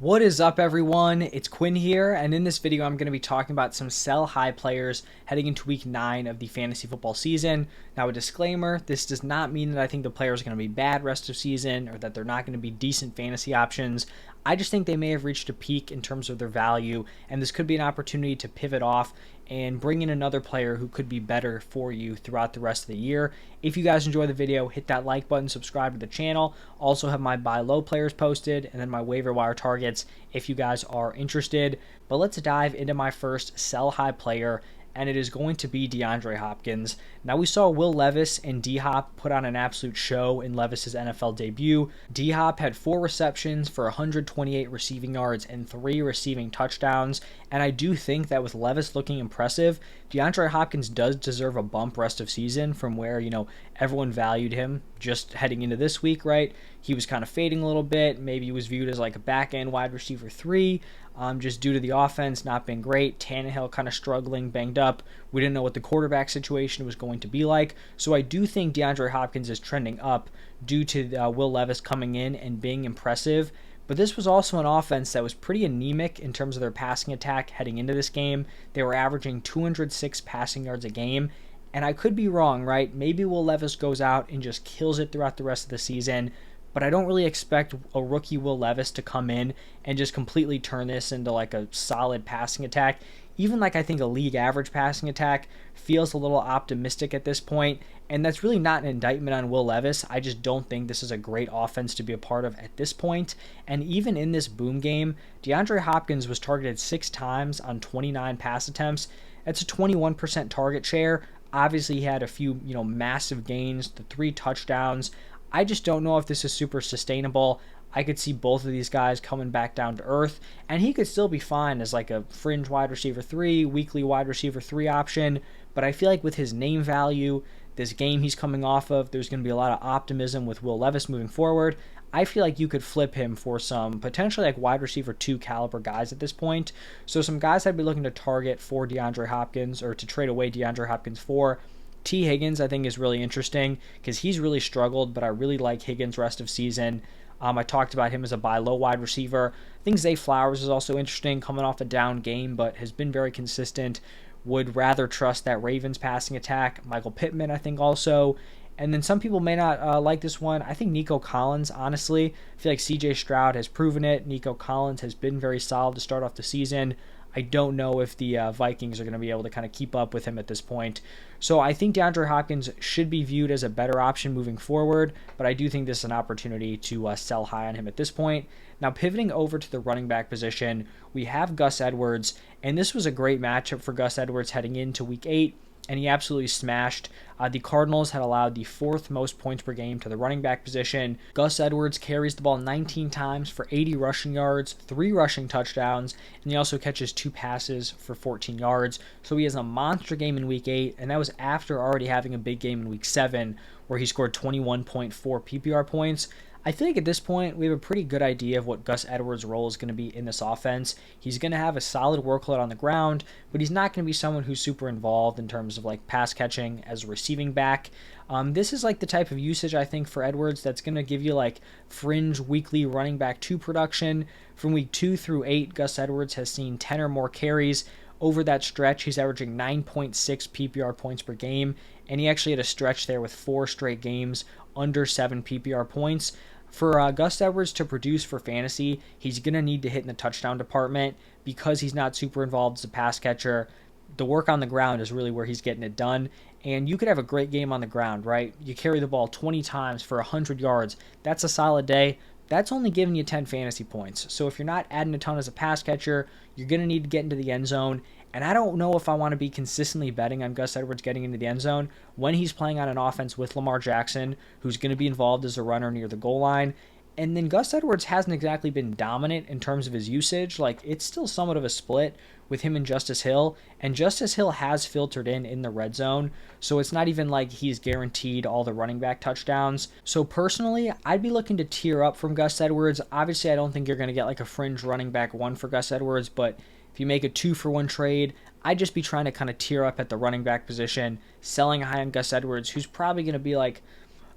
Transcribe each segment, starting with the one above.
What is up, everyone? It's Quinn here, and in this video I'm going to be talking about some sell high players heading into week 9 of the fantasy football season. Now, a disclaimer, this does not mean that I think the players are going to be bad rest of season or that they're not going to be decent fantasy options. I just think they may have reached a peak in terms of their value, and this could be an opportunity to pivot off and bring in another player who could be better for you throughout the rest of the year. If you guys enjoy the video, hit that like button, subscribe to the channel. Also have my buy low players posted and then my waiver wire targets if you guys are interested. But let's dive into my first sell high player, and it is going to be Deandre Hopkins. Now, we saw Will Levis and D-Hop put on an absolute show in Levis's NFL debut. D-Hop had 4 receptions for 128 receiving yards and 3 receiving touchdowns, and I do think that with Levis looking impressive, Deandre Hopkins does deserve a bump rest of season from where, everyone valued him just heading into this week, right? He was kind of fading a little bit. Maybe he was viewed as like a back-end wide receiver 3, just due to the offense not being great. Tannehill kind of struggling, banged up. We didn't know what the quarterback situation was going to be like. So I do think DeAndre Hopkins is trending up due to Will Levis coming in and being impressive. But this was also an offense that was pretty anemic in terms of their passing attack heading into this game. They were averaging 206 passing yards a game. And I could be wrong, right? Maybe Will Levis goes out and just kills it throughout the rest of the season. But I don't really expect a rookie Will Levis to come in and just completely turn this into like a solid passing attack. Even like I think a league average passing attack feels a little optimistic at this point, and that's really not an indictment on Will Levis. I just don't think this is a great offense to be a part of at this point. And even in this boom game, DeAndre Hopkins was targeted 6 times on 29 pass attempts. That's a 21% target share. Obviously, he had a few, massive gains, the 3 touchdowns. I just don't know if this is super sustainable. I could see both of these guys coming back down to earth, and he could still be fine as like a fringe wide receiver 3, weekly wide receiver 3 option. But I feel like with his name value, this game he's coming off of, there's going to be a lot of optimism with Will Levis moving forward. I feel like you could flip him for some potentially like wide receiver 2 caliber guys at this point. So some guys I'd be looking to target for DeAndre Hopkins, or to trade away DeAndre Hopkins for. T. Higgins, I think, is really interesting because he's really struggled, but I really like Higgins rest of season. I talked about him as a buy low wide receiver. I think Zay Flowers is also interesting, coming off a down game, but has been very consistent. Would rather trust that Ravens passing attack. Michael Pittman, I think, also. And then some people may not like this one. I think Nico Collins, honestly. I feel like CJ Stroud has proven it. Nico Collins has been very solid to start off the season. I don't know if the Vikings are going to be able to kind of keep up with him at this point. So I think DeAndre Hopkins should be viewed as a better option moving forward, but I do think this is an opportunity to sell high on him at this point. Now, pivoting over to the running back position, we have Gus Edwards, and this was a great matchup for Gus Edwards heading into Week 8. And he absolutely smashed. The Cardinals had allowed the 4th most points per game to the running back position. Gus Edwards carries the ball 19 times for 80 rushing yards, 3 rushing touchdowns, and he also catches 2 passes for 14 yards. So he has a monster game in Week 8, and that was after already having a big game in Week 7 where he scored 21.4 PPR points. I feel like at this point, we have a pretty good idea of what Gus Edwards' role is going to be in this offense. He's going to have a solid workload on the ground, but he's not going to be someone who's super involved in terms of like pass catching as a receiving back. This is like the type of usage, I think, for Edwards that's going to give you like fringe weekly running back 2 production. From week 2 through 8, Gus Edwards has seen 10 or more carries. Over that stretch, he's averaging 9.6 PPR points per game, and he actually had a stretch there with 4 straight games under 7 PPR points. For Gus Edwards to produce for fantasy, he's going to need to hit in the touchdown department because he's not super involved as a pass catcher. The work on the ground is really where he's getting it done, and you could have a great game on the ground, right? You carry the ball 20 times for 100 yards. That's a solid day. That's only giving you 10 fantasy points. So if you're not adding a ton as a pass catcher, you're going to need to get into the end zone. And I don't know if I want to be consistently betting on Gus Edwards getting into the end zone when he's playing on an offense with Lamar Jackson, who's going to be involved as a runner near the goal line. And then Gus Edwards hasn't exactly been dominant in terms of his usage. Like, it's still somewhat of a split with him and Justice Hill. And Justice Hill has filtered in the red zone. So it's not even like he's guaranteed all the running back touchdowns. So personally, I'd be looking to tier up from Gus Edwards. Obviously, I don't think you're going to get like a fringe running back 1 for Gus Edwards. But if you make a 2-for-1 trade, I'd just be trying to kind of tier up at the running back position, selling high on Gus Edwards, who's probably going to be like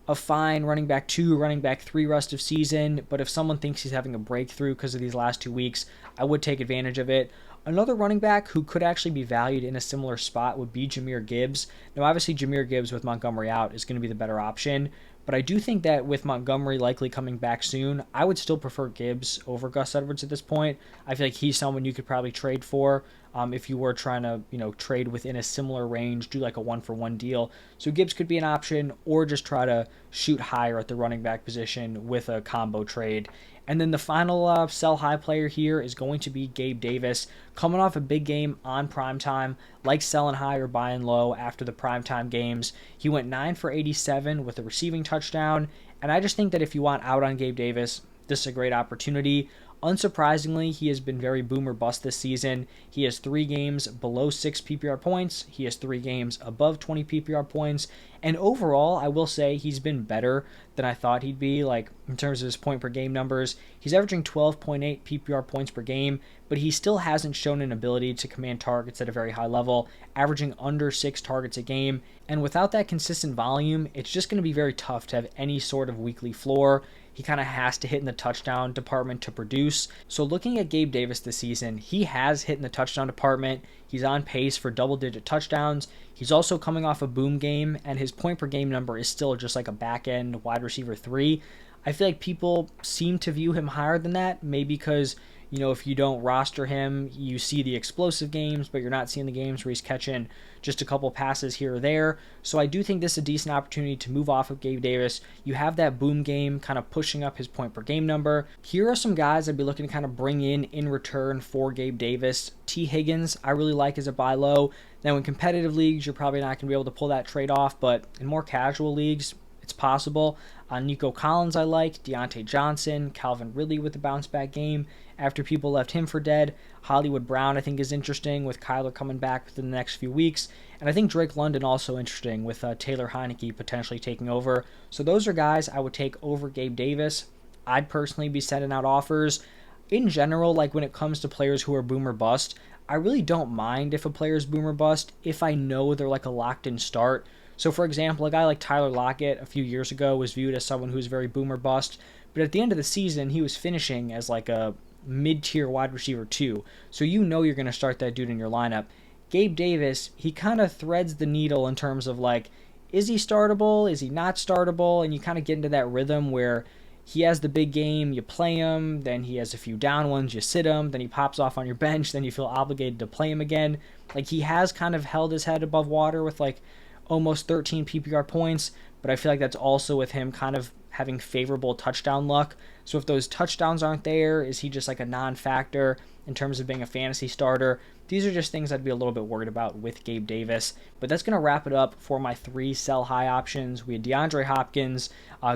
a fine running back 2, running back 3 rest of season, but if someone thinks he's having a breakthrough because of these last 2 weeks, I would take advantage of it. Another running back who could actually be valued in a similar spot would be Jahmyr Gibbs. Now, obviously, Jahmyr Gibbs with Montgomery out is going to be the better option, but I do think that with Montgomery likely coming back soon, I would still prefer Gibbs over Gus Edwards at this point. I feel like he's someone you could probably trade for if you were trying to, trade within a similar range, do like a 1-for-1 deal. So Gibbs could be an option, or just try to shoot higher at the running back position with a combo trade. And then the final sell high player here is going to be Gabe Davis, coming off a big game on primetime, like selling high or buying low after the primetime games. He went 9 for 87 with a receiving touchdown, and I just think that if you want out on Gabe Davis, this is a great opportunity. Unsurprisingly, he has been very boom or bust this season. He has 3 games below 6 PPR points. He has 3 games above 20 PPR points. And overall, I will say he's been better than I thought he'd be, like in terms of his point per game numbers. He's averaging 12.8 PPR points per game, but he still hasn't shown an ability to command targets at a very high level, averaging under 6 targets a game. And without that consistent volume, it's just going to be very tough to have any sort of weekly floor. He kind of has to hit in the touchdown department to produce. So looking at Gabe Davis this season, he has hit in the touchdown department. He's on pace for double-digit touchdowns. He's also coming off a boom game, and his point per game number is still just like a back-end wide receiver 3. I feel like people seem to view him higher than that, maybe because, if you don't roster him, you see the explosive games, but you're not seeing the games where he's catching just a couple passes here or there. So I do think this is a decent opportunity to move off of Gabe Davis. You have that boom game kind of pushing up his point per game number. Here are some guys I'd be looking to kind of bring in return for Gabe Davis. T. Higgins, I really like as a buy low. Now in competitive leagues, you're probably not going to be able to pull that trade off, but in more casual leagues, it's possible. Nico Collins I like, Deontay Johnson, Calvin Ridley with a bounce-back game after people left him for dead. Hollywood Brown I think is interesting with Kyler coming back within the next few weeks. And I think Drake London also interesting with Taylor Heineke potentially taking over. So those are guys I would take over Gabe Davis. I'd personally be sending out offers. In general, like when it comes to players who are boom or bust, I really don't mind if a player's boom or bust if I know they're like a locked-in start. So, for example, a guy like Tyler Lockett a few years ago was viewed as someone who's very boom or bust, but at the end of the season, he was finishing as like a mid-tier wide receiver 2. So you know you're going to start that dude in your lineup. Gabe Davis, he kind of threads the needle in terms of like, is he startable? Is he not startable? And you kind of get into that rhythm where he has the big game, you play him, then he has a few down ones, you sit him, then he pops off on your bench, then you feel obligated to play him again. Like he has kind of held his head above water with like almost 13 PPR points, but I feel like that's also with him kind of having favorable touchdown luck. So if those touchdowns aren't there, is he just like a non-factor in terms of being a fantasy starter? These are just things I'd be a little bit worried about with Gabe Davis. But that's going to wrap it up for my 3 sell high options. We had Deandre Hopkins,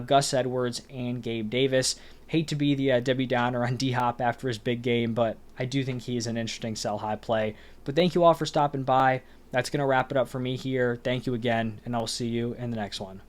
Gus Edwards, and Gabe Davis. Hate to be the Debbie Downer on D-Hop after his big game, but I do think he is an interesting sell high play. But thank you all for stopping by. That's going to wrap it up for me here. Thank you again, and I'll see you in the next one.